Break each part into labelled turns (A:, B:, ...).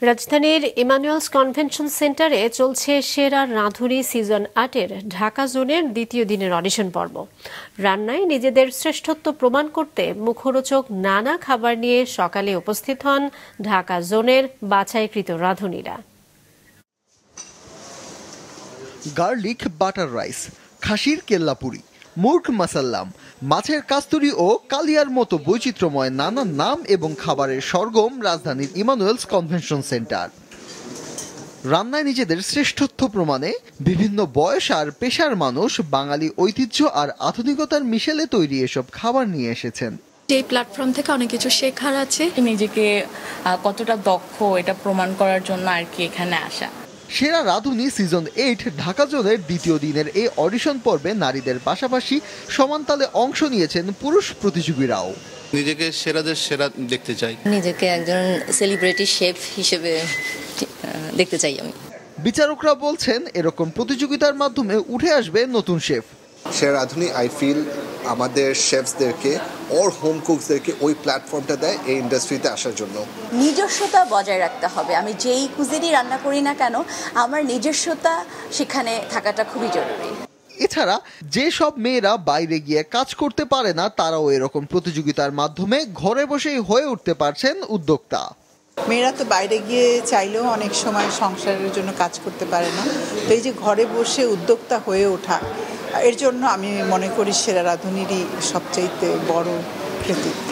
A: রাজধানীর ইমানুয়েলস কনভেনশন সেন্টারে চলছে সেরা রাঁধুনি সিজন ৮-এর ঢাকা জোনের দ্বিতীয় দিনের অডিশন পর্ব। রান্নায় নিজেদের শ্রেষ্ঠত্ব প্রমাণ করতে মুখরোচক নানা খাবার নিয়ে সকালে উপস্থিত হন ঢাকা জোনের বাছাইকৃত রাঁধুনিরা।
B: গার্লিক বাটার রাইস, খাসির কেল্লাপুরি, মুর্গ মাসাল্লাম, মাছের কাস্তুরি ও কালিয়ার মতো বৈচিত্র্যময় নানা নাম এবং খাবারের সরগম রাজধানীর ইমানুয়েলস কনভেনশন সেন্টার। রান্নায় নিজেদের শ্রেষ্ঠত্ব প্রমাণে বিভিন্ন বয়স আর পেশার মানুষ বাঙালি ঐতিহ্য আর আধুনিকতার মিশেলে তৈরি এসব খাবার নিয়ে এসেছেন।
C: এই প্ল্যাটফর্ম থেকে অনেক কিছু শেখার আছে,
D: নিজেকে কতটা দক্ষ এটা প্রমাণ করার জন্য আর কি এখানে আসা।
B: সেরা রাঁধুনি সিজন ৮ ঢাকা জোনের দ্বিতীয় দিনের এই অডিশন পর্বে নারীদের পাশাপাশি সমানতালে অংশ নিয়েছেন পুরুষ প্রতিযোগীরাও।
E: নিজেকে সেরাদের সেরা দেখতে চাই,
F: নিজেকে একজন সেলিব্রিটি শেফ হিসেবে দেখতে চাই আমি।
B: বিচারকরা বলছেন এরকম প্রতিযোগিতার মাধ্যমে উঠে আসবে নতুন শেফ।
G: সেরা রাঁধুনি আই ফিল আমাদের শেফসদেরকে ওর হোম কুকসদেরকে ওই প্ল্যাটফর্মটা দেয় এই ইন্ডাস্ট্রিতে আসার জন্য।
H: নিজস্বতা বজায় রাখতে হবে। আমি যেই কুজিনই রান্না করি না কেন, আমার নিজস্বতা সেখানে থাকাটা খুবই জরুরি।
B: এছাড়া যে সব মেয়েরা বাইরে গিয়ে কাজ করতে পারে না, তারাও এরকম প্রতিযোগিতার মাধ্যমে ঘরে বসেই হয়ে উঠতে পারছেন উদ্যোক্তা।
I: মেয়েরা তো বাইরে গিয়ে চাইলেও অনেক সময় সংসারের জন্য কাজ করতে পারে না, তো এই যে ঘরে বসে উদ্যোক্তা হয়ে ওঠা, এর জন্য আমি মনে করি সেরা রাঁধুনিরই সবচাইতে বড় কৃতিত্ব।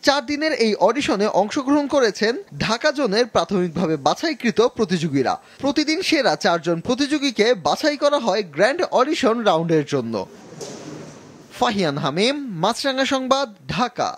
B: ৪ দিনের এই অডিশনে অংশগ্রহণ করেছেন ঢাকা জোনের প্রাথমিকভাবে বাছাইকৃত প্রতিযোগীরা। প্রতিদিন সেরা ৪ জন প্রতিযোগীকে বাছাই করা হয় গ্র্যান্ড অডিশন রাউন্ডের জন্য। ফাহিয়ান হামিম, মাছরাঙা সংবাদ, ঢাকা।